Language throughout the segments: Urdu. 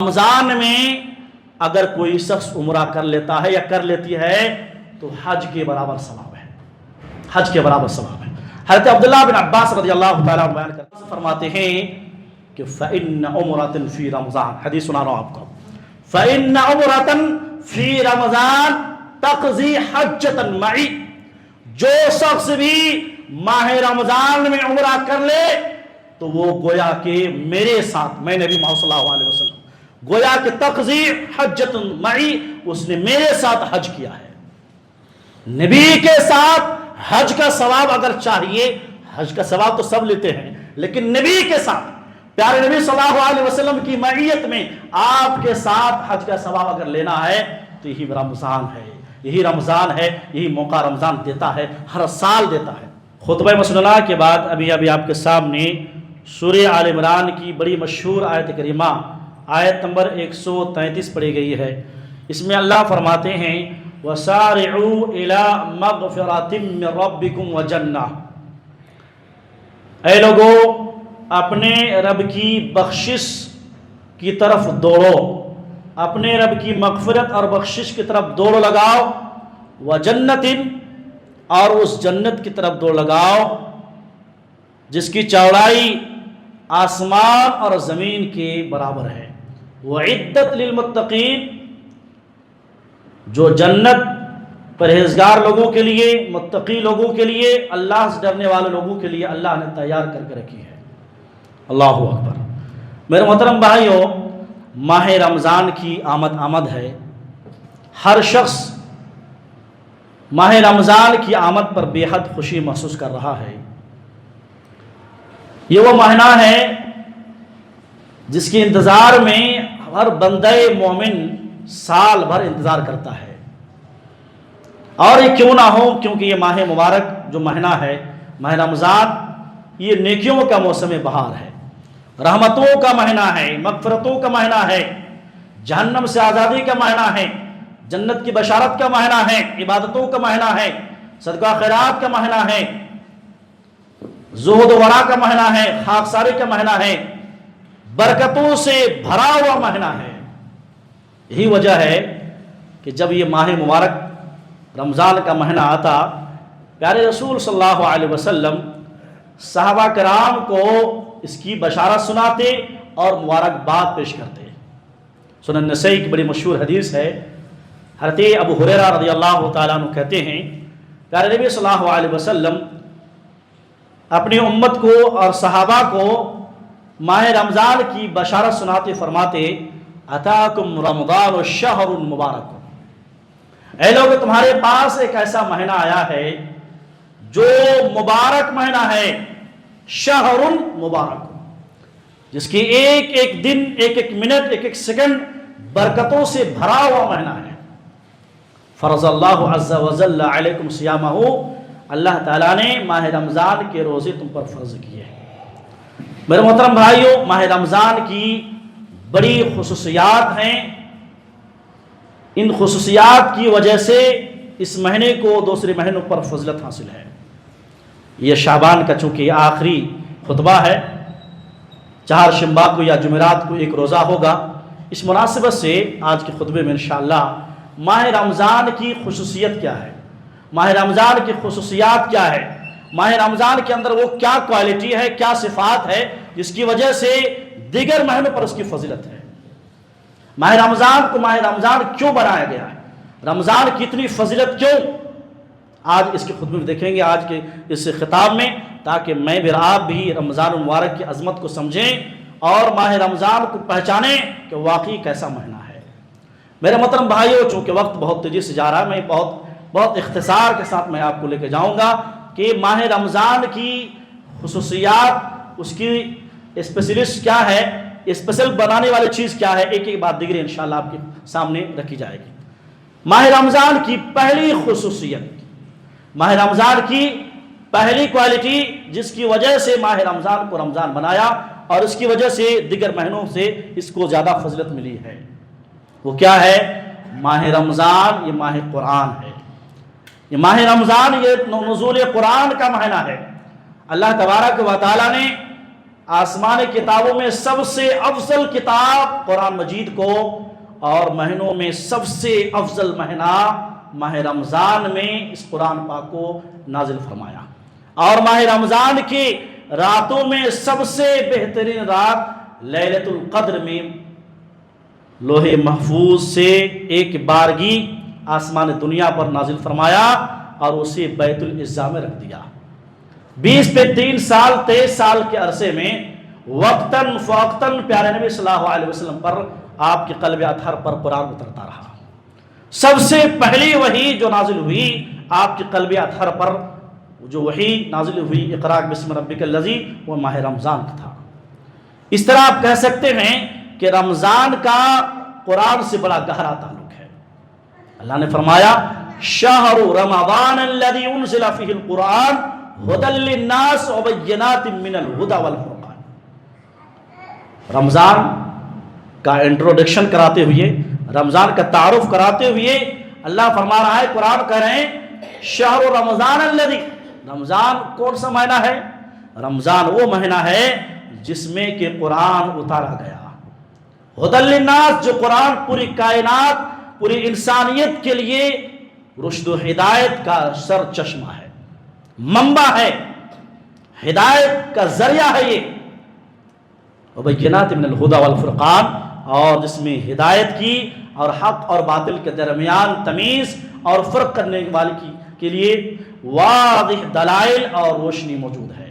رمضان میں اگر کوئی شخص عمرہ کر لیتا ہے یا کر لیتی ہے تو حج کے برابر ثواب ہے، حج کے برابر ثواب ہے۔ حضرت عبداللہ بن عباس رضی اللہ تعالیٰ عنہ بیان کرتے فرماتے ہیں کہ فَإِنَّ عُمْرَةً فِي رمضان، حدیث سنا رہا ہوں آپ کو، فَإِنَّ عُمْرَةً فِي رمضان تَقْضِي حَجَّةً مَعِي، جو شخص بھی ماہ رمضان میں عمرہ کر لے تو وہ گویا کہ میرے ساتھ، میں نبی محمد صلی اللہ علیہ وسلم، گویا کہ تقضی حجۃ معی، اس نے میرے ساتھ حج کیا ہے۔ نبی کے ساتھ حج کا ثواب اگر چاہیے، حج کا ثواب تو سب لیتے ہیں، لیکن نبی کے ساتھ، پیارے نبی صلی اللہ علیہ وسلم کی معیت میں آپ کے ساتھ حج کا ثواب اگر لینا ہے تو یہی رمضان ہے، یہی رمضان ہے، یہی موقع رمضان دیتا ہے، ہر سال دیتا ہے۔ خطبہ مسنونہ کے بعد ابھی آپ کے سامنے سورہ آل عمران کی بڑی مشہور آیت کریمہ آیت نمبر 133 پڑھی گئی ہے۔ اس میں اللہ فرماتے ہیں وَسَارِعُوا إِلَىٰ مَغْفِرَةٍ مِّن رَبِّكُمْ وَجَنَّةٍ، اے لوگو اپنے رب کی بخشش کی طرف دوڑو، اپنے رب کی مغفرت اور بخشش کی طرف دوڑ لگاؤ، وَجَنَّةٍ، اور اس جنت کی طرف دوڑ لگاؤ جس کی چوڑائی آسمان اور زمین کے برابر ہے، وَعِدَّتْ لِلْمُتَّقِينَ، جو جنت پرہیزگار لوگوں کے لیے، متقی لوگوں کے لیے، اللہ سے ڈرنے والے لوگوں کے لیے اللہ نے تیار کر کے رکھی ہے۔ اللہ اکبر۔ میرے محترم بھائیوں، ماہ رمضان کی آمد ہے، ہر شخص ماہ رمضان کی آمد پر بے حد خوشی محسوس کر رہا ہے۔ یہ وہ مہینہ ہے جس کے انتظار میں ہر بندہ مومن سال بھر انتظار کرتا ہے، اور یہ کیوں نہ ہو، کیونکہ یہ ماہ مبارک جو مہینہ ہے، ماہ رمضان، یہ نیکیوں کا موسم بہار ہے، رحمتوں کا مہینہ ہے، مغفرتوں کا مہینہ ہے، جہنم سے آزادی کا مہینہ ہے، جنت کی بشارت کا مہینہ ہے، عبادتوں کا مہینہ ہے، صدقہ خیرات کا مہینہ ہے، زہد و ورع کا مہینہ ہے، خاکساری کا مہینہ ہے، برکتوں سے بھرا ہوا مہینہ ہے۔ یہی وجہ ہے کہ جب یہ ماہ مبارک رمضان کا مہینہ آتا، پیارے رسول صلی اللہ علیہ وسلم صحابہ کرام کو اس کی بشارت سناتے اور مبارکباد پیش کرتے۔ سنن نسائی کی بڑی مشہور حدیث ہے، حضرت ابو ہریرہ رضی اللہ تعالیٰ عنہ کہتے ہیں پیارے نبی صلی اللہ علیہ وسلم اپنی امت کو اور صحابہ کو ماہ رمضان کی بشارت سناتے فرماتے اتاکم رمضان الشہر المبارک، اے لوگ تمہارے پاس ایک ایسا مہینہ آیا ہے جو مبارک مہینہ ہے، شہر مبارک، جس کی ایک ایک دن، ایک ایک منٹ، ایک ایک سیکنڈ برکتوں سے بھرا ہوا مہینہ ہے۔ فرض اللہ عز وجل علیکم صیامہ، اللہ تعالیٰ نے ماہ رمضان کے روزے تم پر فرض کیے ہیں۔ میرے محترم بھائیوں، ماہ رمضان کی بڑی خصوصیات ہیں، ان خصوصیات کی وجہ سے اس مہینے کو دوسرے مہینوں پر فضیلت حاصل ہے۔ یہ شعبان کا چونکہ آخری خطبہ ہے، چہارشنبہ کو یا جمعرات کو ایک روزہ ہوگا، اس مناسبت سے آج کے خطبے میں انشاءاللہ ماہ رمضان کی خصوصیت کیا ہے، ماہ رمضان کی خصوصیات کیا ہے، ماہ رمضان کے اندر وہ کیا کوالٹی ہے، کیا صفات ہے جس کی وجہ سے دیگر مہینوں پر اس کی فضیلت ہے، ماہ رمضان کو ماہ رمضان کیوں بنایا گیا ہے، رمضان کی اتنی فضیلت کیوں، آج اس کے خطبے میں دیکھیں گے، آج کے اس خطاب میں، تاکہ میں بھی آپ بھی رمضان المبارک کی عظمت کو سمجھیں اور ماہ رمضان کو پہچانیں کہ واقعی کیسا مہینہ ہے۔ میرے محترم بھائیوں، چونکہ وقت بہت تیزی سے جا رہا ہے، میں بہت اختصار کے ساتھ میں آپ کو لے کے جاؤں گا کہ ماہ رمضان کی خصوصیات، اس کی اسپیشلسٹ کیا ہے، اسپیشل بنانے والی چیز کیا ہے، ایک ایک بات دیگر انشاءاللہ آپ کے سامنے رکھی جائے گی۔ ماہ رمضان کی پہلی خصوصیت، ماہ رمضان کی پہلی کوالٹی جس کی وجہ سے ماہ رمضان کو رمضان بنایا اور اس کی وجہ سے دیگر مہینوں سے اس کو زیادہ فضیلت ملی ہے، وہ کیا ہے؟ ماہ رمضان یہ ماہ قرآن ہے، یہ ماہ رمضان یہ نزول قرآن کا مہینہ ہے۔ اللہ تبارک و تعالیٰ نے آسمانی کتابوں میں سب سے افضل کتاب قرآن مجید کو، اور مہینوں میں سب سے افضل مہینہ ماہ رمضان میں اس قرآن پاک کو نازل فرمایا، اور ماہ رمضان کی راتوں میں سب سے بہترین رات لیلۃ القدر میں لوح محفوظ سے ایک بارگی آسمان دنیا پر نازل فرمایا اور اسے بیت العزا میں رکھ دیا۔ 20 پہ 3 سال 23 سال کے عرصے میں وقتاً فوقتاً پیارے نبی صلی اللہ علیہ وسلم پر آپ کے قلب اطہر پر قرآن اترتا رہا۔ سب سے پہلی وحی جو نازل ہوئی آپ کے قلب اطہر پر، جو وحی نازل ہوئی اقرأ بسم ربک الذی، وہ ماہ رمضان کا تھا۔ اس طرح آپ کہہ سکتے ہیں کہ رمضان کا قرآن سے بڑا گہرا تعلق ہے۔ اللہ نے فرمایا شہر رمضان الذی انزل فیہ القرآن ھدی للناس وبینات من الھدی والفرقان۔ رمضان کا انٹروڈکشن کراتے ہوئے، رمضان کا تعارف کراتے ہوئے اللہ فرما رہا ہے، قرآن کہہ رہے ہیں شہر رمضان الذی، رمضان کون سا مہینہ ہے؟ رمضان وہ مہینہ ہے جس میں کہ قرآن اتارا گیا، ھدی للناس، جو قرآن پوری کائنات، پوری انسانیت کے لیے رشد و ہدایت کا سر چشمہ ہے، منبع ہے، ہدایت کا ذریعہ ہے یہ، وبینات من الھدی والفرقان، اور جس میں ہدایت کی اور حق اور باطل کے درمیان تمیز اور فرق کرنے والے کے لیے واضح دلائل اور روشنی موجود ہے۔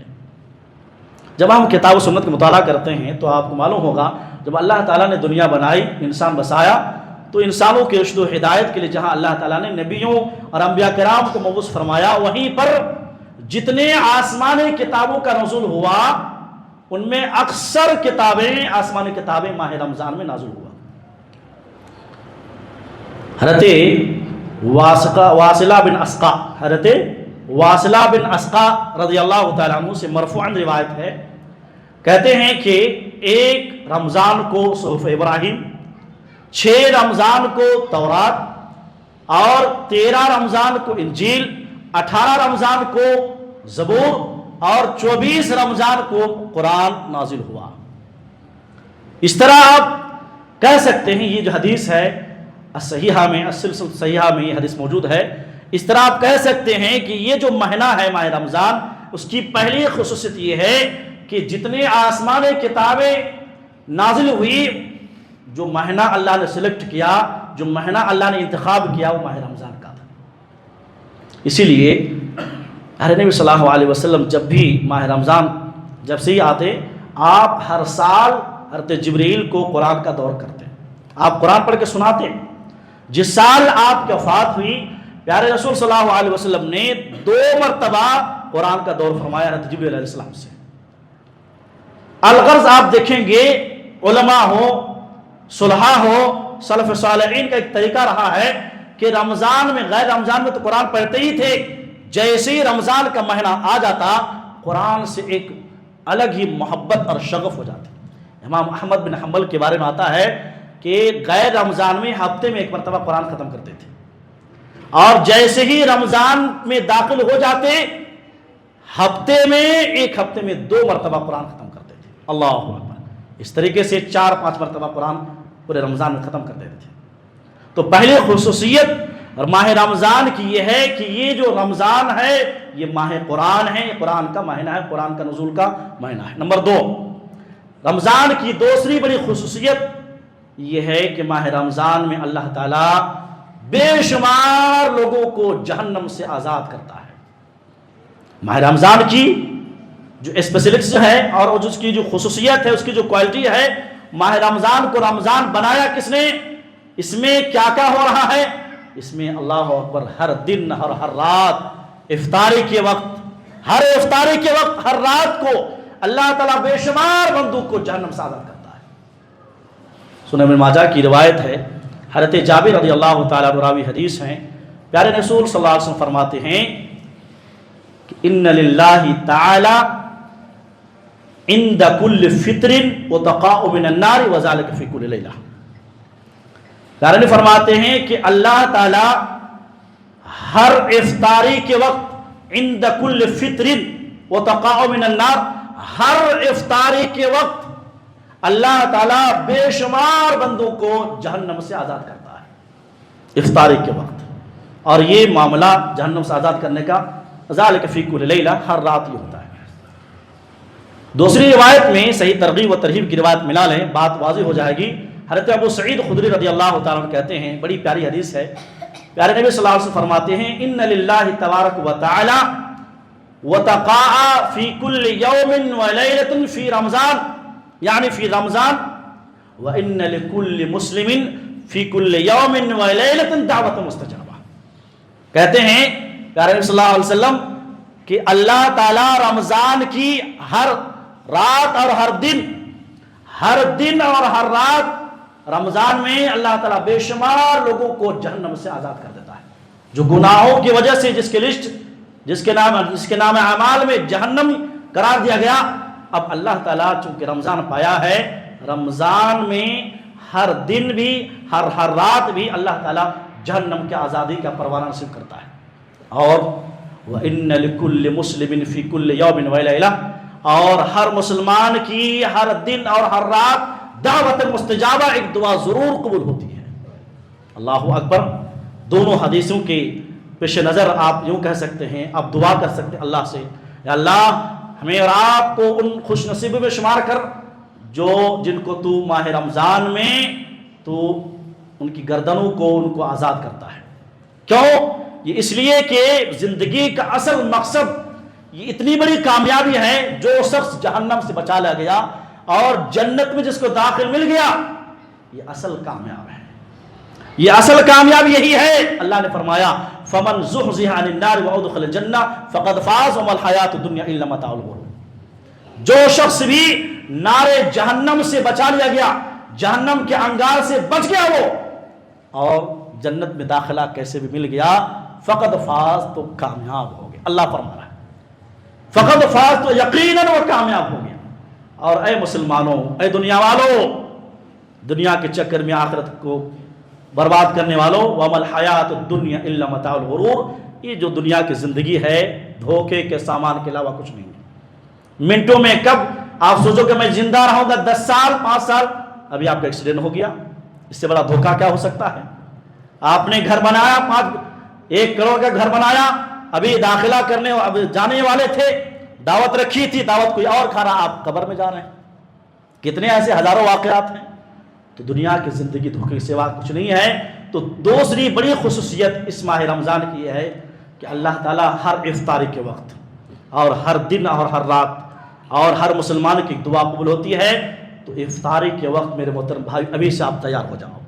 جب ہم کتاب و سنت کا مطالعہ کرتے ہیں تو آپ کو معلوم ہوگا، جب اللہ تعالیٰ نے دنیا بنائی، انسان بسایا، تو انسانوں کے رشد و ہدایت کے لیے جہاں اللہ تعالیٰ نے نبیوں اور انبیاء کرام کو مبعوث فرمایا، وہیں پر جتنے آسمانی کتابوں کا نزول ہوا ان میں اکثر کتابیں، آسمانی کتابیں ماہ رمضان میں نازل ہوا۔ حضرت واصلہ بن اسقا، حضرت واصلہ بن اسقا رضی اللہ تعالیٰ عنہ سے مرفوعاً روایت ہے، کہتے ہیں کہ ایک رمضان کو صحف ابراہیم، 6 رمضان کو تورات، اور 13 رمضان کو انجیل، 18 رمضان کو زبور، اور 24 رمضان کو قرآن نازل ہوا۔ اس طرح آپ کہہ سکتے ہیں، یہ جو حدیث ہے الصحیحہ میں، السلسلہ صحیحہ میں یہ حدیث موجود ہے، اس طرح آپ کہہ سکتے ہیں کہ یہ جو مہینہ ہے ماہ رمضان، اس کی پہلی خصوصیت یہ ہے کہ جتنے آسمانی کتابیں نازل ہوئی، جو مہینہ اللہ نے سلیکٹ کیا، جو مہینہ اللہ نے انتخاب کیا، وہ ماہ رمضان کا تھا۔ اسی لیے نبی صلی اللہ علیہ وسلم جب بھی ماہ رمضان جب سے ہی آتے، آپ ہر سال حضرت جبریل کو قرآن کا دور کرتے، آپ قرآن پڑھ کے سناتے۔ جس سال آپ کی وفات ہوئی، پیارے رسول صلی اللہ علیہ وسلم نے 2 مرتبہ قرآن کا دور فرمایا حضرت جبریل علیہ السلام سے۔ الغرض آپ دیکھیں گے، علماء ہو، صلحاء ہو، سلف صالحین کا ایک طریقہ رہا ہے کہ رمضان میں، غیر رمضان میں تو قرآن پڑھتے ہی تھے، جیسے ہی رمضان کا مہینہ آ جاتا قرآن سے ایک الگ ہی محبت اور شغف ہو جاتی۔ امام احمد بن حنبل کے بارے میں آتا ہے کہ غیر رمضان میں ہفتے میں 1 مرتبہ قرآن ختم کرتے تھے، اور جیسے ہی رمضان میں داخل ہو جاتے ہفتے میں، 1 ہفتے میں 2 مرتبہ قرآن ختم کرتے تھے۔ اللہ اکبر! اس طریقے سے 4-5 مرتبہ قرآن پورے رمضان میں ختم کر دیتے تھے۔ تو پہلی خصوصیت اور ماہ رمضان کی یہ ہے کہ یہ جو رمضان ہے یہ ماہ قرآن ہے، قرآن کا مہینہ ہے، قرآن کا نزول کا مہینہ ہے۔ نمبر 2، رمضان کی دوسری بڑی خصوصیت یہ ہے کہ ماہ رمضان میں اللہ تعالیٰ بے شمار لوگوں کو جہنم سے آزاد کرتا ہے۔ ماہ رمضان کی جو اسپیشلکس ہے اور اس کی جو خصوصیت ہے، اس کی جو کوالٹی ہے، ماہ رمضان کو رمضان بنایا کس نے؟ اس میں کیا کیا ہو رہا ہے؟ اس میں اللہ اکبر، ہر دن اور ہر رات افطاری کے وقت، ہر افطاری کے وقت، ہر رات کو اللہ تعالیٰ بے شمار بندوں کو جہنم سے آزاد کرتا ہے۔ سنن ابن ماجہ کی روایت ہے، حضرت جابر رضی اللہ تعالیٰ عنہ راوی حدیث ہیں، پیارے رسول صلی اللہ علیہ وسلم فرماتے ہیں کہ ان للہ تعالی عند کل فطر وتقاء من النار وذلك فی کل لیلہ۔ پیارے نے فرماتے ہیں کہ اللہ تعالی ہر افطاری کے وقت عند کل فطر وتقاء من النار، ہر افطاری کے وقت اللہ تعالیٰ بے شمار بندوں کو جہنم سے آزاد کرتا ہے افطاری کے وقت. اور یہ معاملہ جہنم سے آزاد کرنے کا ذالک فی کل لیلہ ہر رات یہ ہوتا ہے. دوسری روایت میں صحیح ترغیب و ترہیب کی روایت ملا لیں, بات واضح ہو جائے گی. حضرت ابو سعید خدری رضی اللہ تعالیٰ عنہ کہتے ہیں, بڑی پیاری حدیث ہے, پیارے نبی صلی اللہ علیہ وسلم فرماتے ہیں ان للہ تبارک و تعالی وتقاء فی کل یوم و لیلۃ فی رمضان یعنی فی رمضان وان لکل مسلم فی کل یوم و لیلۃ دعوت مستجابہ. کہتے ہیں پیارے نبی صلی اللہ علیہ وسلم کہ اللہ تعالیٰ رمضان کی ہر رات اور ہر دن اور ہر رات رمضان میں اللہ تعالیٰ بے شمار لوگوں کو جہنم سے آزاد کر دیتا ہے. جو گناہوں کی وجہ سے جس کے لسٹ جس کے نام اعمال میں جہنم قرار دیا گیا, اب اللہ تعالیٰ چونکہ رمضان پایا ہے, رمضان میں ہر دن بھی ہر رات بھی اللہ تعالیٰ جہنم کے آزادی کا پروانہ نصیب کرتا ہے. اور وَإِنَّ لِكُلِّ مُسْلِمٍ فِي كُلِّ يَوْمٍ وَلَيْلَةٍ, اور ہر مسلمان کی ہر دن اور ہر رات دعوت مستجابہ ایک دعا ضرور قبول ہوتی ہے. اللہ اکبر. دونوں حدیثوں کے پیش نظر آپ یوں کہہ سکتے ہیں, آپ دعا کر سکتے ہیں اللہ سے, یا اللہ ہمیں اور آپ کو ان خوش نصیبوں میں شمار کر جن کو تو ماہ رمضان میں تو ان کی گردنوں کو ان کو آزاد کرتا ہے. کیوں؟ یہ اس لیے کہ زندگی کا اصل مقصد یہ اتنی بڑی کامیابی ہے, جو شخص جہنم سے بچا لیا گیا اور جنت میں جس کو داخل مل گیا, یہ اصل کامیاب ہے. یہ اصل کامیاب یہی ہے. اللہ نے فرمایا فمن زحزح عن النار وادخل الجنہ فقد فاز وما الحیات الدنیا الا متاع الغرور. جو شخص بھی نار جہنم سے بچا لیا گیا, جہنم کے انگار سے بچ گیا وہ, اور جنت میں داخلہ کیسے بھی مل گیا, فقد فاز, تو کامیاب ہو گیا. اللہ فرما رہا ہے فقد فاز, تو یقیناً وہ کامیاب ہو گیا. اور اے مسلمانوں, اے دنیا والوں, دنیا کے چکر میں آخرت کو برباد کرنے والوں, وَمَا الْحَيَاةُ الدُّنْيَا إِلَّا مَتَاعُ الْغُرُورِ, یہ جو دنیا کی زندگی ہے دھوکے کے سامان کے علاوہ کچھ نہیں ہے. منٹوں میں کب آپ سوچو کہ میں زندہ رہوں گا 10 سال 5 سال, ابھی آپ کا ایکسیڈنٹ ہو گیا, اس سے بڑا دھوکہ کیا ہو سکتا ہے. آپ نے گھر بنایا, 1 کروڑ کا گھر بنایا, ابھی داخلہ کرنے اب جانے والے تھے, دعوت رکھی تھی, دعوت کوئی اور کھا رہا, آپ قبر میں جا رہے ہیں. کتنے ایسے ہزاروں واقعات ہیں. تو دنیا کی زندگی دھوکے کے سوا کچھ نہیں ہے. تو دوسری بڑی خصوصیت اس ماہ رمضان کی یہ ہے کہ اللہ تعالیٰ ہر افطاری کے وقت اور ہر دن اور ہر رات اور ہر مسلمان کی دعا قبول ہوتی ہے. تو افطاری کے وقت میرے محترم بھائی ابھی سے آپ تیار ہو جاؤ.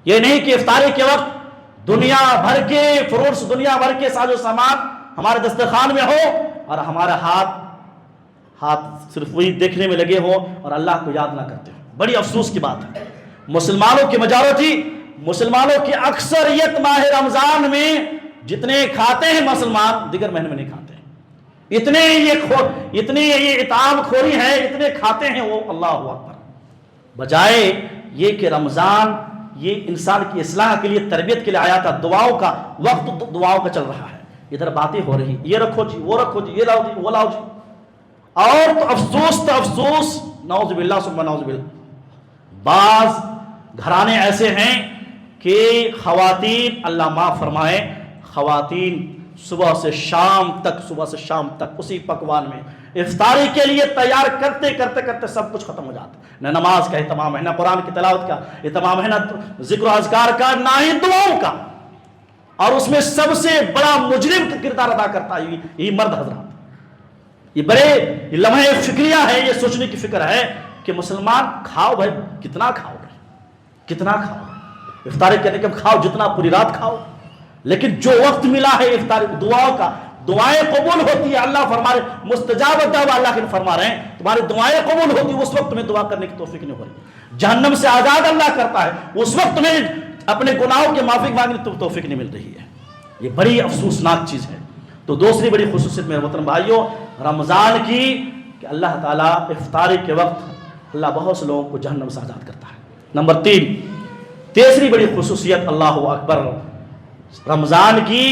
یہ نہیں کہ افطاری کے وقت دنیا بھر کے فروٹس, دنیا بھر کے ساز و سامان ہمارے دسترخوان میں ہو اور ہمارا ہاتھ صرف وہی دیکھنے میں لگے ہو اور اللہ کو یاد نہ کرتے ہو. بڑی افسوس کی بات ہے. مسلمانوں کی میجورٹی, مسلمانوں کی اکثریت ماہ رمضان میں جتنے کھاتے ہیں مسلمان دیگر مہینے میں نہیں کھاتے ہیں. اتنے یہ اطعام خوری ہے, اتنے کھاتے ہیں وہ, اللہ اکبر. بجائے یہ کہ رمضان یہ انسان کی اصلاح کے لیے, تربیت کے لیے آیا تھا. دعاؤں کا وقت دعاؤں کا چل رہا ہے, ادھر باتیں ہو رہی, یہ رکھو جی, وہ رکھو جی, یہ لاؤ جی, وہ لاؤ جی. اور تو افسوس نعوذ باللہ ثم نعوذ باللہ, بعض گھرانے ایسے ہیں کہ خواتین, اللہ معاف فرمائے, خواتین صبح سے شام تک اسی پکوان میں افطاری کے لیے تیار کرتے سب کچھ ختم ہو جاتا ہے. نہ نماز کا اہتمام ہے, نہ قرآن کی تلاوت کا اہتمام ہے, نہ ذکر و اذکار کا, نہ ہی دعاؤں کا. اور اس میں سب سے بڑا مجرم کا کردار ادا کرتا ہے یہی مرد حضرات. یہ بڑے لمحے فکریہ ہے, یہ سوچنے کی فکر ہے کہ مسلمان کھاؤ بھائی, کتنا کھاؤ گے, کتنا کھاؤ, افطاری کرنے کے کھاؤ جتنا, پوری رات کھاؤ. لیکن جو وقت ملا ہے افطاری دعاؤں کا, دعائیں قبول ہوتی ہے. اللہ فرما رہے مستجاب الدعوہ, اللہ کے فرما رہے ہیں تمہاری دعائیں قبول ہوتی, اس وقت تمہیں دعا کرنے کی توفیق نہیں ہو رہی. جہنم سے آزاد اللہ کرتا ہے, اس وقت تمہیں اپنے گناہوں کے معافی مانگنے کی توفیق نہیں مل رہی ہے. یہ بڑی افسوسناک چیز ہے. تو دوسری بڑی خصوصیت میرے محترم بھائیوں رمضان کی کہ اللہ تعالیٰ افطاری کے وقت اللہ بہت سے لوگوں کو جہنم سے آزاد کرتا ہے. نمبر 3, تیسری بڑی خصوصیت اللہ اکبر رمضان کی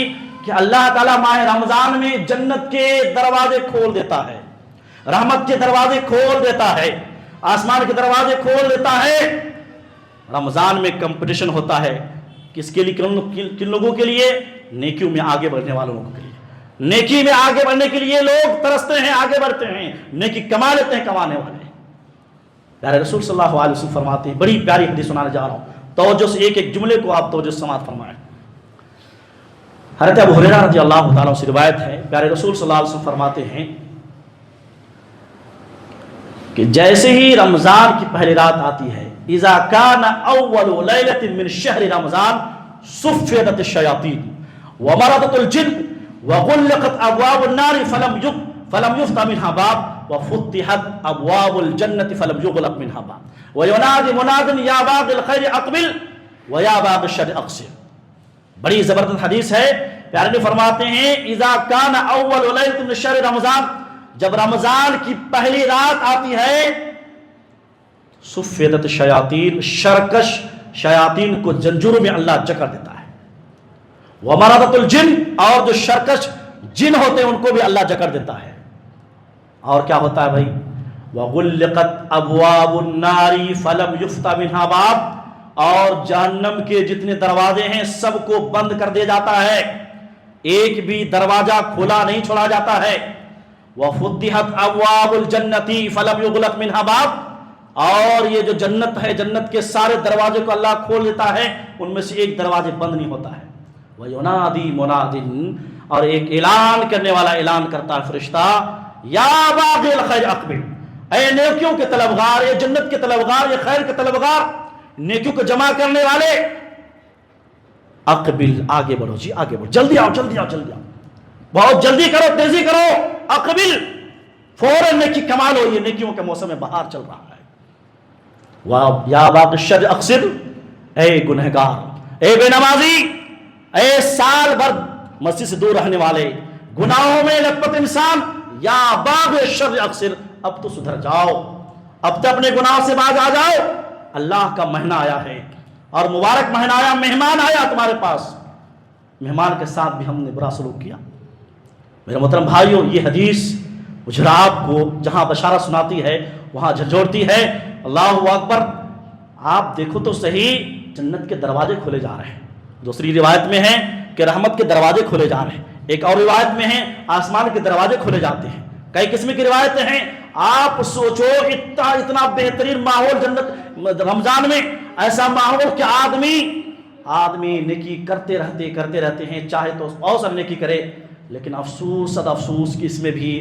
کہ اللہ تعالیٰ ماہ رمضان میں جنت کے دروازے کھول دیتا ہے. رحمت کے دروازے کھول دیتا ہے، آسمان کے دروازے کھول دیتا ہے۔ رمضان میں کمپٹیشن ہوتا ہے، کس کے لیے؟ کن لوگوں کے لیے؟ نیکیوں میں آگے بڑھنے والوں لوگوں کے لیے۔ نیکی میں آگے بڑھنے کے لیے لوگ ترستے ہیں، آگے بڑھتے ہیں، نیکی کما لیتے ہیں کمانے والے۔ پیارے رسول صلی اللہ علیہ وسلم فرماتے ہیں، بڑی پیاری حدیث سنانے جا رہا ہوں، توجہ سے ایک ایک جملے کو آپ توجہ سے سماعت فرمائیں۔ حضرت ابو ہریرہ رضی اللہ تعالیٰ سے روایت ہے، پیارے رسول صلی اللہ علیہ وسلم فرماتے ہیں کہ جیسے ہی رمضان کی پہلی رات آتی ہے، اذا کان اول لیلۃ من شہر رمضان صفدت الشیاطین ومرضت الجن وغلقت ابواب النار فلم يفتح منها باب وفتحت ابواب الجنة فلم يغلق منها باب وينادي مناد یا باغ الخیر اقبل ویا باغ الشر اقصر۔ بڑی زبردست حدیث ہے، پیارے نے فرماتے ہیں اذا کان اول لیلۃ من شہر رمضان، جب رمضان کی پہلی رات آتی ہے، صفدت الشیاطین، شرکش شیاطین کو جنجروں میں اللہ جکڑ دیتا ہے، ومرضت الجن، اور جو شرکش جن ہوتے ہیں ان کو بھی اللہ جکڑ دیتا ہے، اور کیا ہوتا ہے بھائی؟ وغلقت ابواب النار فلم یفتح منها باب، اور جہنم کے جتنے دروازے ہیں سب کو بند کر دیا جاتا ہے، ایک بھی دروازہ کھلا نہیں چھوڑا جاتا ہے۔ وفتحت ابواب الجنۃ فلم یغلق منها باب، اور یہ جو جنت ہے، جنت کے سارے دروازے کو اللہ کھول دیتا ہے، ان میں سے ایک دروازے بند نہیں ہوتا ہے۔ وَيُنَادِي مُنَادٍ، اور ایک اعلان کرنے والا اعلان کرتا ہے فرشتہ، یا باغ الخیر اقبل، اے نیکیوں کے طلبگار، اے جنت کے طلبگار، اے خیر کے طلبگار، نیکیوں کو جمع کرنے والے، اقبل، آگے بڑھو جی، آگے بڑھو، جلدی آؤ جلدی آؤ جلدی آؤ، بہت جلدی کرو، تیزی کرو، اقبل، فوراً نیکی کما لو، یہ نیکیوں کے موسم میں بہار چل رہا ہے۔ یا باغ الشر اقصر، اے گنہگار، اے بے نمازی، اے سال بھر مسجد سے دور رہنے والے، گناہوں میں لپت انسان، یا باغ الشر اقصر، اب تو سدھر جاؤ، اب تو اپنے گناہ سے باز آ جاؤ، اللہ کا مہینہ آیا ہے، اور مبارک مہینہ آیا، مہمان آیا تمہارے پاس، مہمان کے ساتھ بھی ہم نے برا سلوک کیا۔ میرے محترم بھائیوں، یہ حدیث مجھے آپ کو جہاں بشارت سناتی ہے وہاں جھنجھوڑتی ہے۔ اللہ اکبر، آپ دیکھو تو صحیح، جنت کے دروازے کھولے جا رہے ہیں، دوسری روایت میں ہے کہ رحمت کے دروازے کھولے جا رہے ہیں، ایک اور روایت میں ہے آسمان کے دروازے کھولے جاتے ہیں، کئی قسم کی روایتیں ہیں۔ آپ سوچو اتنا بہترین ماحول جنت رمضان میں، ایسا ماحول کہ آدمی نیکی کرتے رہتے ہیں، چاہے تو اوسط نیکی کرے، لیکن افسوس صد افسوس کہ اس میں بھی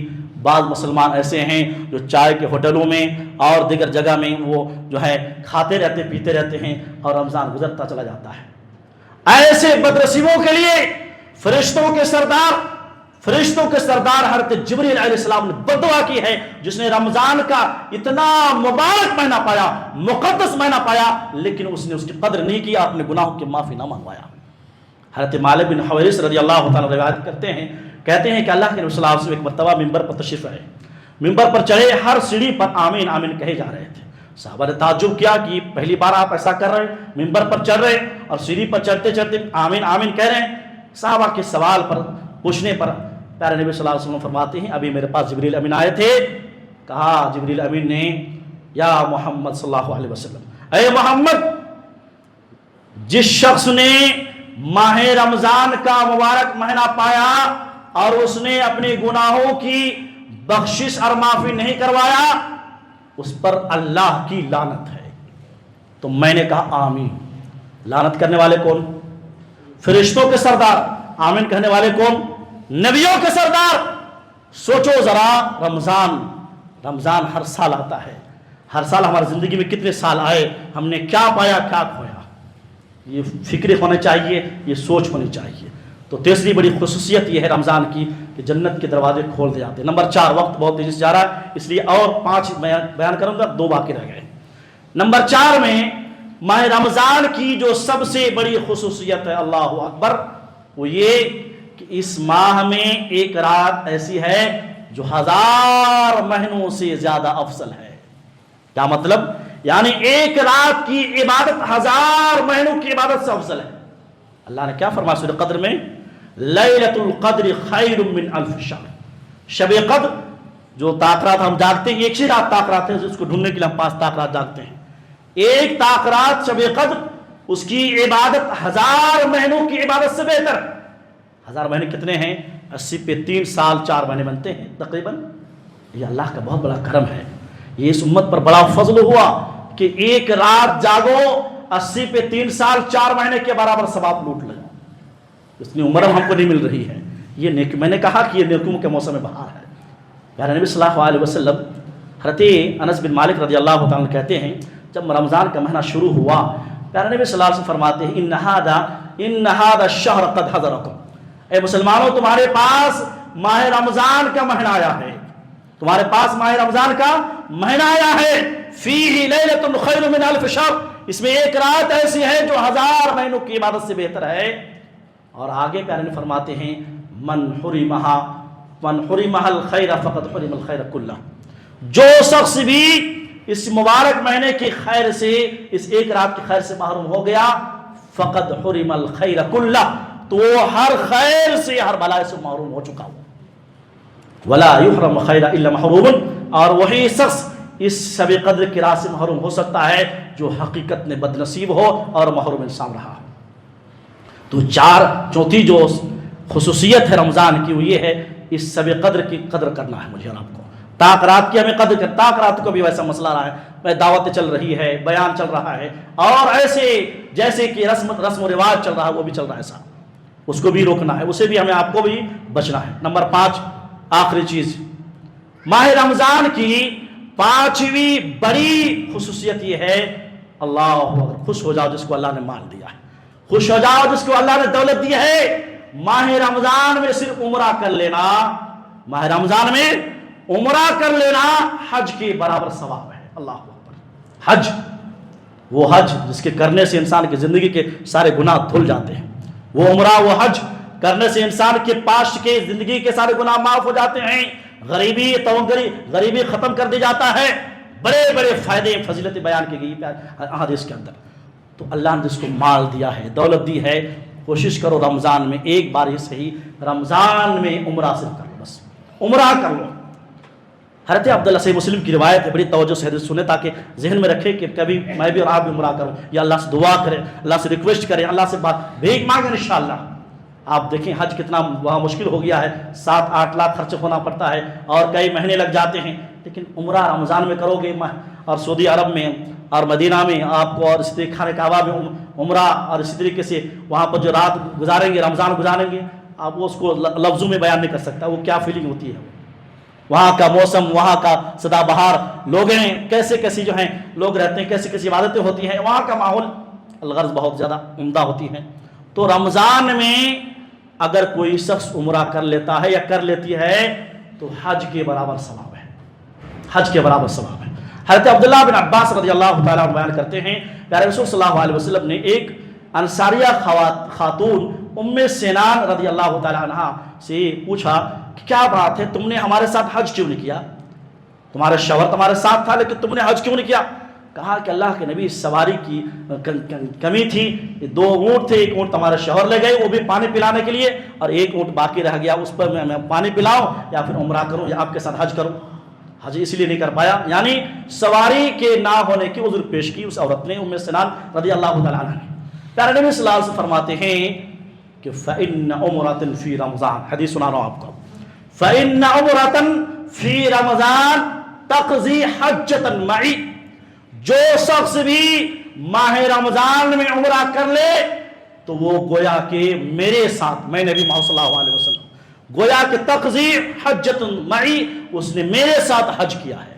بعض مسلمان ایسے ہیں جو چائے کے ہوٹلوں میں اور دیگر جگہ میں وہ جو ہے کھاتے رہتے پیتے رہتے ہیں، اور رمضان گزرتا چلا جاتا ہے۔ ایسے بدنصیبوں کے لیے فرشتوں کے سردار حضرت جبریل علیہ السلام نے بددعا کی ہے، جس نے رمضان کا اتنا مبارک مہینہ پایا، مقدس مہینہ پایا، لیکن اس نے اس کی قدر نہیں کیا، اپنے گناہوں کی معافی نہ منگوایا۔ حضرت مالک بن حویرث رضی اللہ تعالیٰ روایت کہتے ہیں کہ اللہ کے رسول صلی اللہ علیہ وسلم ایک مرتبہ ممبر پر تشریف رہے، ممبر پر چڑھے، ہر سیڑھی پر آمین آمین کہے جا رہے تھے۔ صحابہ نے تعجب کیا کہ پہلی بار آپ ایسا کر رہے ہیں، ممبر پر چڑھ رہے اور سیڑھی پر چڑھتے چڑھتے آمین آمین کہہ رہے ہیں۔ صحابہ کے سوال پر پوچھنے پر پیارے نبی صلی اللہ علیہ وسلم فرماتے ہیں، ابھی میرے پاس جبریل امین آئے تھے، کہا جبریل امین نے، یا محمد صلی اللہ علیہ وسلم، اے محمد، جس شخص نے ماہ رمضان کا مبارک مہینہ پایا اور اس نے اپنے گناہوں کی بخشش اور معافی نہیں کروایا، اس پر اللہ کی لعنت ہے۔ تو میں نے کہا آمین۔ لعنت کرنے والے کون؟ فرشتوں کے سردار۔ آمین کہنے والے کون؟ نبیوں کے سردار۔ سوچو ذرا، رمضان ہر سال آتا ہے، ہر سال ہماری زندگی میں کتنے سال آئے، ہم نے کیا پایا کیا کھویا، یہ فکر ہونا چاہیے، یہ سوچ ہونی چاہیے۔ تو تیسری بڑی خصوصیت یہ ہے رمضان کی کہ جنت کے دروازے کھول دے جاتے ہیں۔ نمبر 4، وقت بہت تیزی سے جا رہا ہے اس لیے اور 5 بیان کروں گا، 2 باقی رہ گئے۔ نمبر 4 میں ماہ رمضان کی جو سب سے بڑی خصوصیت ہے، اللہ اکبر، وہ یہ کہ اس ماہ میں ایک رات ایسی ہے جو 1000 مہینوں سے زیادہ افضل ہے۔ کیا مطلب؟ یعنی ایک رات کی عبادت 1000 مہینوں کی عبادت سے افضل ہے۔ اللہ نے کیا فرمایا سورہ قدر میں؟ لیلۃ القدر خیر من الف شہر، شب قدر جو تاخرات ہم جاگتے ہیں، ایک ہی رات تاخرات ہے، اس کو ڈھونڈنے کے لیے ہم 5 تاخرات جاگتے ہیں. ایک تاخرات شب قدر، اس کی عبادت 1000 مہینوں کی عبادت سے بہتر. 1000 مہینے کتنے ہیں؟ 80 پہ 3 سال 4 مہینے بنتے ہیں تقریباً. یہ اللہ کا بہت بڑا کرم ہے. یہ اس امت پر بڑا فضل ہوا کہ ایک رات جاگو، 80 پہ 3 سال 4 مہینے کے برابر ثواب لوٹ لو. اتنی عمر ہم کو نہیں مل رہی ہے. یہ نیک، میں نے کہا کہ یہ نیکیوں کے موسم بہار ہے. پیارے نبی صلی اللہ علیہ وسلم، حضرت انس بن مالک رضی اللہ تعالیٰ کہتے ہیں جب رمضان کا مہینہ شروع ہوا، پیارے نبی صلی اللہ علیہ وسلم فرماتے ہیں ان هذا الشهر قد حضرکم، اے مسلمانوں تمہارے پاس ماہ رمضان کا مہینہ آیا ہے، تمہارے پاس ماہ رمضان کا مہینہ آیا ہے. فیہ لیلۃ خیر من الف شہر، اس میں ایک رات ایسی ہے جو 1000 مہینوں کی عبادت سے بہتر ہے. اور آگے پیارے نبی فرماتے ہیں من حرمها الخیر فقد حرم الخیر کلہ، جو شخص بھی اس مبارک مہینے کی خیر سے، اس ایک رات کی خیر سے محروم ہو گیا، فقد حرم الخیر کلہ، تو وہ ہر خیر سے، ہر بلائی سے محروم ہو چکا ہو. ولا یحرم خیر الا محروم، اور وہی شخص اس شب قدر کی رات سے محروم ہو سکتا ہے جو حقیقت میں بد نصیب ہو اور محروم انسان رہا. تو چوتھی جو خصوصیت ہے رمضان کی، وہ یہ ہے اس شب قدر کی قدر کرنا ہے مجھے اور آپ کو. تاخرات کی ہمیں قدر کرنا. تاخرات کو بھی ویسا مسئلہ رہا ہے، دعوت چل رہی ہے، بیان چل رہا ہے، اور ایسے جیسے کہ رسم و رواج چل رہا ہے وہ بھی چل رہا ہے صاحب، اس کو بھی روکنا ہے، اسے بھی ہمیں آپ کو بھی بچنا ہے. نمبر 5 آخری چیز، ماہ رمضان کی 5ویں بڑی خصوصیت یہ ہے، اللہ اکبر، خوش ہو جاؤ جس کو اللہ نے مال دیا ہے، خوش ہو جاؤ جس کو اللہ نے دولت دی ہے. ماہ رمضان میں صرف عمرہ کر لینا، ماہ رمضان میں عمرہ کر لینا حج کے برابر ثواب ہے. اللہ اکبر. حج، وہ حج جس کے کرنے سے انسان کی زندگی کے سارے گناہ دھل جاتے ہیں، وہ عمرہ، وہ حج کرنے سے انسان کے پاسٹ کے زندگی کے سارے گناہ معاف ہو جاتے ہیں، غریبی ختم کر دی جاتا ہے. بڑے بڑے فائدے فضیلت بیان کی گئی حدیث کے اندر. تو اللہ نے جس کو مال دیا ہے، دولت دی ہے، کوشش کرو رمضان میں ایک بار ہی صحیح رمضان میں عمرہ صرف کر لو، بس عمرہ کر لو. حضرت عبداللہ صحیح مسلم کی روایت ہے، بڑی توجہ سے حدیث سنیں تاکہ ذہن میں رکھے کہ کبھی میں بھی اور آپ بھی عمرہ کروں، یا اللہ سے دعا کریں، اللہ سے ریکویسٹ کریں، اللہ سے بات بھیک مانگیں انشاءاللہ. آپ دیکھیں حج کتنا وہاں مشکل ہو گیا ہے، 7-8 لاکھ خرچ ہونا پڑتا ہے اور کئی مہینے لگ جاتے ہیں. لیکن عمرہ رمضان میں کرو گے، اور سعودی عرب میں اور مدینہ میں آپ کو، اور اسی طریقے خانہ کعبہ میں عمرہ، اور اسی طریقے سے وہاں پر جو رات گزاریں گے، رمضان گزاریں گے، آپ وہ اس کو لفظوں میں بیان نہیں کر سکتا وہ کیا فیلنگ ہوتی ہے. وہاں کا موسم، وہاں کا سدا بہار، لوگ ہیں کیسے جو ہیں لوگ رہتے ہیں، کیسی عبادتیں ہوتی ہیں، وہاں کا ماحول الغرض بہت زیادہ عمدہ ہوتی ہے. تو رمضان میں اگر کوئی شخص عمرہ کر لیتا ہے یا کر لیتی ہے تو حج کے برابر ثواب ہے، حج کے برابر ثواب ہے. حضرت عبداللہ بن عباس رضی اللہ تعالیٰ عنہ بیان کرتے ہیں، پیارے رسول صلی اللہ علیہ وسلم نے ایک انصاریہ خاتون ام سنان رضی اللہ تعالیٰ عنہ سے پوچھا کہ کیا بات ہے، تم نے ہمارے ساتھ حج کیوں نہیں کیا؟ تمہارا شوہر تمہارے ساتھ تھا لیکن تم نے حج کیوں نہیں کیا؟ کہا کہ اللہ کے نبی سواری کی کمی تھی، 2 اونٹ تھے، ایک اونٹ تمہارے شوہر لے گئے وہ بھی پانی پلانے کے لیے، اور ایک اونٹ باقی رہ گیا، اس پر میں پانی پلاؤں یا پھر عمرہ کروں یا آپ کے ساتھ حج کروں. حج اس لیے نہیں کر پایا، یعنی سواری کے نہ ہونے کی عذر پیش کی اس عورت نے، ام سنان رضی اللہ تعالیٰ عنہ نے. پیارے نبی صلی اللہ علیہ وسلم فرماتے ہیں کہ فإن عمرة فی رمضان، حدیث سنا رہا ہوں آپ کو، فإن عمرة فی رمضان تقضی حجة معی، جو شخص بھی ماہ رمضان میں عمرہ کر لے تو وہ گویا کہ میرے ساتھ، میں نبی محمد صلی اللہ علیہ وسلم، گویا کہ تقضی حجۃ معی، اس نے میرے ساتھ حج کیا ہے.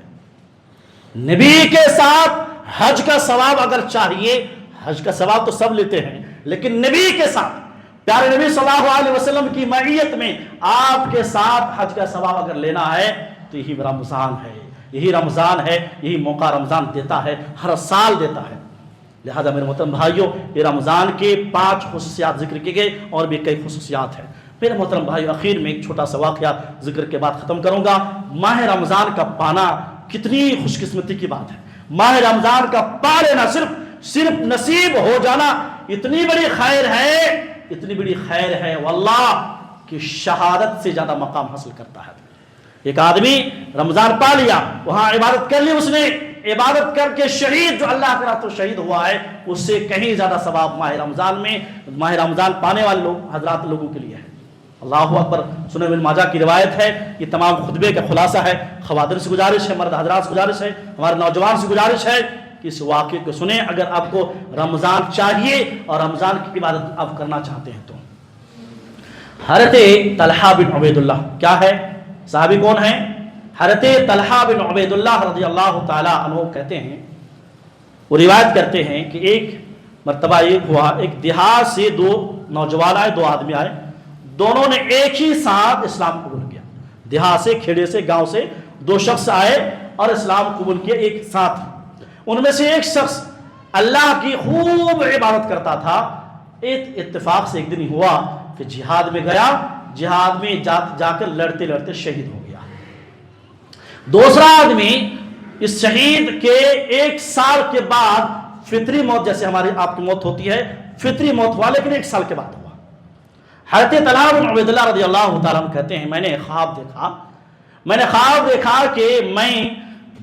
نبی کے ساتھ حج کا ثواب اگر چاہیے، حج کا ثواب تو سب لیتے ہیں، لیکن نبی کے ساتھ، پیارے نبی صلی اللہ علیہ وسلم کی معیت میں آپ کے ساتھ حج کا ثواب اگر لینا ہے تو یہی رمضان ہے، یہی رمضان ہے، یہی موقع رمضان دیتا ہے، ہر سال دیتا ہے. لہذا میرے محترم بھائیوں، یہ رمضان کے 5 خصوصیات ذکر کیے گئے، اور بھی کئی خصوصیات ہیں. میرے محترم بھائیوں، اخیر میں ایک چھوٹا سا واقعہ ذکر کے بعد ختم کروں گا. ماہ رمضان کا پانا کتنی خوش قسمتی کی بات ہے. ماہ رمضان کا پا لینا، صرف نصیب ہو جانا اتنی بڑی خیر ہے، اتنی بڑی خیر ہے واللہ کہ شہادت سے زیادہ مقام حاصل کرتا ہے. ایک آدمی رمضان پا لیا، وہاں عبادت کر لی اس نے، عبادت کر کے شہید جو اللہ کے راستوں شہید ہوا ہے، اس سے کہیں زیادہ ثواب ماہ رمضان میں، ماہ رمضان پانے والے لوگ حضرات لوگوں کے لیے ہے۔ اللہ اکبر۔ سنن ابن ماجہ کی روایت ہے، یہ تمام خطبے کا خلاصہ ہے۔ خواتین سے گزارش ہے، مرد حضرات سے گزارش ہے، ہمارے نوجوان سے گزارش ہے کہ اس واقعے کو سنیں اگر آپ کو رمضان چاہیے اور رمضان کی عبادت آپ کرنا چاہتے ہیں تو۔ حضرت طلحہ بن عبید اللہ کیا ہے؟ صحابی کون ہیں؟ حضرت طلحہ بن عبید اللہ رضی اللہ تعالی عنہ کہتے ہیں، وہ روایت کرتے ہیں کہ ایک مرتبہ یہ ہوا، ایک دیہات سے دو نوجوان آئے، دو آدمی آئے، دونوں نے ایک ہی ساتھ اسلام قبول کیا۔ دیہات سے، کھیڑے سے، گاؤں سے دو شخص آئے اور اسلام قبول کیا ایک ساتھ۔ ان میں سے ایک شخص اللہ کی خوب عبادت کرتا تھا۔ اتفاق سے ایک دن ہوا کہ جہاد میں گیا، جہاد میں جا کر لڑتے لڑتے شہید ہو گیا۔ دوسرا آدمی اس شہید کے ایک سال کے بعد فطری موت، جیسے ہماری آپ کی موت ہوتی ہے، فطری موت ہوا، لیکن ایک سال کے بعد ہوا۔ حضرت طلحہ بن عبید اللہ رضی اللہ تعالیٰ عنہ کہتے ہیں، میں نے خواب دیکھا کہ میں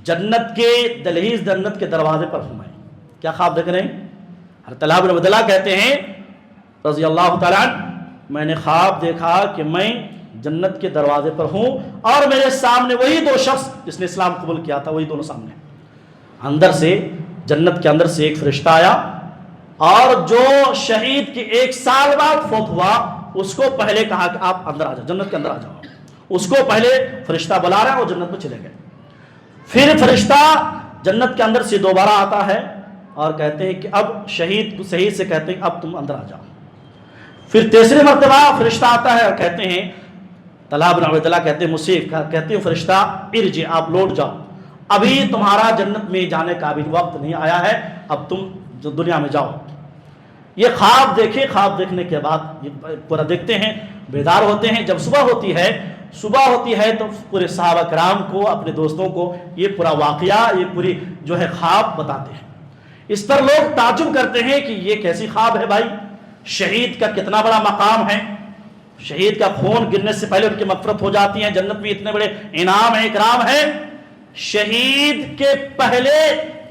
جنت کے دہلیز، جنت کے دروازے پر ہوں۔ میں کیا خواب دیکھ رہے ہیں؟ حضرت طلحہ بن عبید اللہ کہتے ہیں رضی اللہ تعالیٰ عنہ، میں نے خواب دیکھا کہ میں جنت کے دروازے پر ہوں اور میرے سامنے وہی دو شخص جس نے اسلام قبول کیا تھا، وہی دونوں سامنے۔ اندر سے، جنت کے اندر سے ایک فرشتہ آیا اور جو شہید کے ایک سال بعد فوت ہوا اس کو پہلے کہا کہ آپ اندر آ جاؤ، جنت کے اندر آ جاؤ۔ اس کو پہلے فرشتہ بلا رہا ہے اور جنت میں چلے گئے۔ پھر فرشتہ جنت کے اندر سے دوبارہ آتا ہے اور کہتے ہیں کہ اب شہید سے کہتے ہیں کہ اب تم اندر آ جاؤ۔ پھر تیسری مرتبہ فرشتہ آتا ہے اور کہتے ہیں، طلحہ بن عبید اللہ کہتے ہیں مجھ سے، کہتے ہیں فرشتہ ارجع، آپ لوٹ جاؤ، ابھی تمہارا جنت میں جانے کا ابھی وقت نہیں آیا ہے، اب تم دنیا میں جاؤ۔ یہ خواب دیکھے، خواب دیکھنے کے بعد یہ پورا دیکھتے ہیں، بیدار ہوتے ہیں۔ جب صبح ہوتی ہے تو پورے صحابہ کرام کو، اپنے دوستوں کو یہ پورا واقعہ، یہ پوری جو ہے خواب بتاتے ہیں۔ اس پر لوگ تعجب کرتے ہیں کہ یہ کیسی خواب ہے بھائی، شہید کا کتنا بڑا مقام ہے، شہید کا خون گرنے سے پہلے ان کی مغفرت ہو جاتی ہے، جنت میں اتنے بڑے انعام ہے، اکرام ہے۔ شہید کے پہلے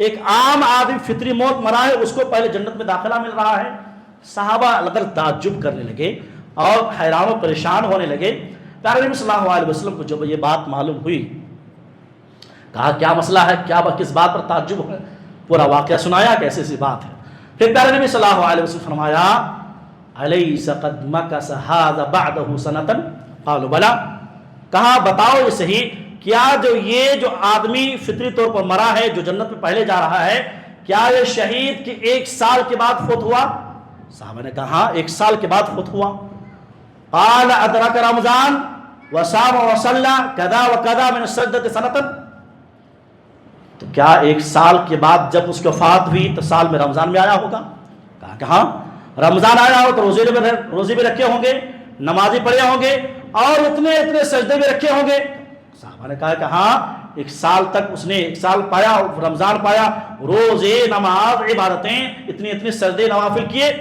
ایک عام آدمی فطری موت مرا ہے، اس کو پہلے جنت میں داخلہ مل رہا ہے۔ صحابہ اگر تعجب کرنے لگے اور حیران و پریشان ہونے لگے۔ پیارے نبی صلی اللہ علیہ وسلم کو جب یہ بات معلوم ہوئی، کہا کیا مسئلہ ہے، کس بات پر تعجب ہے، پورا واقعہ سنایا کیسے سی بات ہے۔ پھر پیارے نبی صلی اللہ علیہ وسلم فرمایا، الیس قد مکث ھذا بعدہ سنۃ، قالوا بلی، کہا بتاؤ یہ صحیح، کیا جو آدمی فطری طور پر مرا ہے، جو جنت میں پہلے جا رہا ہے، کیا یہ شہید کے ایک سال کے بعد فوت ہوا؟ صحابہ نے کہا ایک سال کے بعد فوت ہوا۔ قال ادرک رمضان وصام وصلی کذا وکذا من السجدۃ سنۃ، تو کیا ایک سال کے بعد جب اس کی وفات ہوئی تو سال میں رمضان میں آیا ہوگا؟ کہا کہ ہاں، رمضان آیا ہو تو روزے بھی رکھے ہوں گے، نمازی پڑھے ہوں گے اور اتنے سجدے بھی رکھے ہوں گے۔ صحابہ نے کہا کہ ہاں، ایک سال تک اس نے، ایک سال پایا، رمضان پایا، روزے، نماز، عبادتیں، اتنے سجدے نوافل کیے۔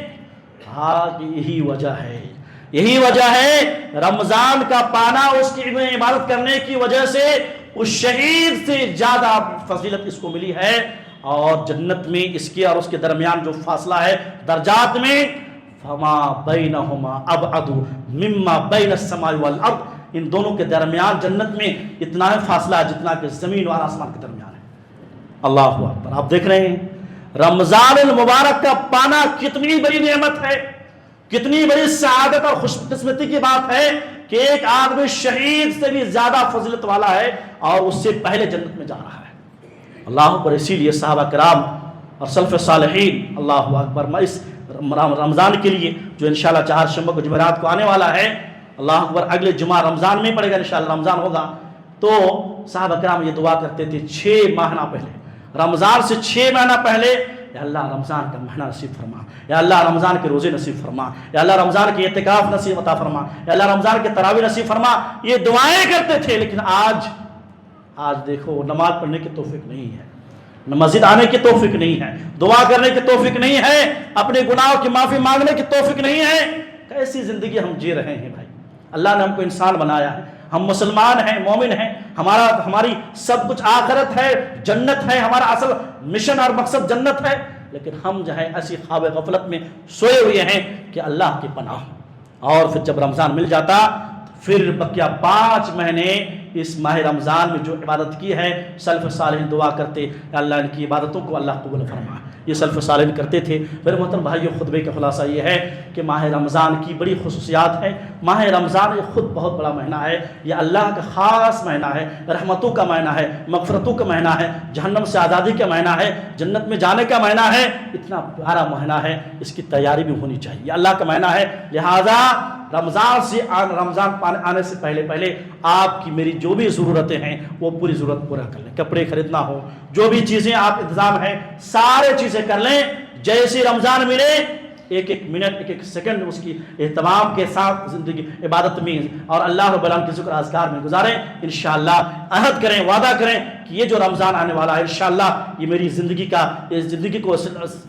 ہاں، یہی وجہ ہے رمضان کا پانا، اس کی عبادت کرنے کی وجہ سے اس شہید سے زیادہ فضیلت اس کو ملی ہے، اور جنت میں اس کے اور اس کے درمیان جو فاصلہ ہے درجات میں، فما بینہما ابعد مما بین السماء والارض، ان دونوں کے درمیان جنت میں اتنا ہے فاصلہ جتنا کہ زمین اور آسمان کے درمیان ہے۔ اللہ اکبر۔ آپ دیکھ رہے ہیں رمضان المبارک کا پانا کتنی بڑی نعمت ہے، کتنی بڑی سعادت اور خوش قسمتی کی بات ہے کہ ایک آدمی شہید سے بھی زیادہ فضیلت والا ہے اور اس سے پہلے جنت میں جا رہا ہے۔ اللہ اکبر۔ اسی لیے صحابہ کرام اور سلف صالحین، اللہ اکبر، میں اس رمضان کے لیے جو انشاءاللہ چہارشنبہ کو جمعرات کو آنے والا ہے، اللہ اکبر، اگلے جمعہ رمضان میں پڑے گا، انشاءاللہ رمضان ہوگا، تو صحابہ کرام یہ دعا کرتے تھے 6 ماہ پہلے، رمضان سے 6 مہینہ پہلے، یا اللہ رمضان کا مہینہ نصیب فرما، یا اللہ رمضان کے روزے نصیب فرما، یا اللہ رمضان کے اعتکاف نصیب عطا فرما، یا اللہ رمضان کے تراویح نصیب فرما، یہ دعائیں کرتے تھے۔ لیکن آج دیکھو، نماز پڑھنے کی توفیق نہیں ہے، مسجد آنے کی توفیق نہیں ہے، دعا کرنے کی توفیق نہیں ہے، اپنے گناہوں کی معافی مانگنے کی توفیق نہیں ہے۔ کیسی زندگی ہم جی رہے ہیں بھائی؟ اللہ نے ہم کو انسان بنایا ہے، ہم مسلمان ہیں، مومن ہیں، ہماری سب کچھ آخرت ہے، جنت ہے، ہمارا اصل مشن اور مقصد جنت ہے، لیکن ہم جو ہے ایسی خواب غفلت میں سوئے ہوئے ہیں کہ اللہ کی پناہ۔ اور پھر جب رمضان مل جاتا پھر بقیہ 5 مہینے اس ماہ رمضان میں جو عبادت کی ہے، سلف صالحین دعا کرتے اللہ ان کی عبادتوں کو اللہ قبول فرما، یہ سلف صالحین کرتے تھے۔ میرے محترم بھائیو، خطبے کا خلاصہ یہ ہے کہ ماہ رمضان کی بڑی خصوصیات ہیں۔ ماہ رمضان یہ خود بہت بڑا مہینہ ہے، یہ اللہ کا خاص مہینہ ہے، رحمتوں کا مہینہ ہے، مغفرتوں کا مہینہ ہے، جہنم سے آزادی کا مہینہ ہے، جنت میں جانے کا مہینہ ہے۔ اتنا پیارا مہینہ ہے، اس کی تیاری بھی ہونی چاہیے، یہ اللہ کا مہینہ ہے۔ لہٰذا رمضان آنے سے پہلے آپ کی میری جو بھی ضرورتیں ہیں وہ پوری ضرورت پورا کر لیں۔ کپڑے خریدنا ہو، جو بھی چیزیں آپ انتظام ہیں سارے چیزیں کر لیں۔ جیسی رمضان ملے ایک ایک منٹ، ایک ایک سیکنڈ اس کی اہتمام کے ساتھ زندگی عبادت میں اور اللہ رب العالمین کے ذکر اذکار میں گزاریں۔ انشاءاللہ عہد کریں، وعدہ کریں کہ یہ جو رمضان آنے والا ہے انشاءاللہ یہ میری زندگی کا، اس زندگی کو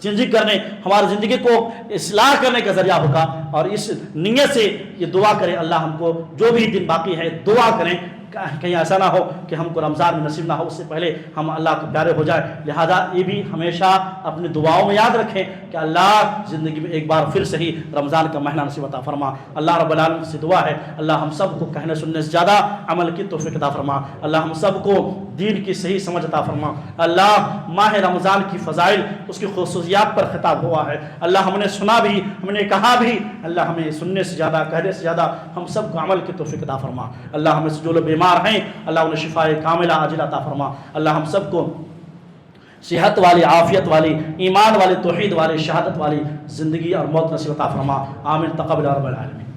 چینج کرنے، ہماری زندگی کو اصلاح کرنے کا ذریعہ ہوگا۔ اور اس نیت سے یہ دعا کریں اللہ ہم کو جو بھی دن باقی ہے دعا کریں، کہیں ایسا نہ ہو کہ ہم کو رمضان میں نصیب نہ ہو، اس سے پہلے ہم اللہ کو پیارے ہو جائیں۔ لہذا یہ بھی ہمیشہ اپنی دعاؤں میں یاد رکھیں کہ اللہ زندگی میں ایک بار پھر سے ہی رمضان کا مہینہ نصیب عطا فرما۔ اللہ رب العالمین سے دعا ہے اللہ ہم سب کو کہنے سننے سے زیادہ عمل کی توفیق عطا فرما، اللہ ہم سب کو دین کی صحیح سمجھ عطا فرما۔ اللہ ماہ رمضان کی فضائل، اس کی خصوصیات پر خطاب ہوا ہے، اللہ ہم نے سنا بھی، ہم نے کہا بھی، اللہ ہمیں سننے سے زیادہ، کہنے سے زیادہ ہم سب کو عمل کی توفیق عطا فرما۔ اللہ ہمیں سے جو لوگ بیمار ہیں اللہ انہیں شفاء کاملہ عاجلہ عطا فرما۔ اللہ ہم سب کو صحت والی، عافیت والی، ایمان والی، توحید والی، شہادت والی زندگی اور موت نصیب عطا فرما۔ آمین تقبل رب العالمین۔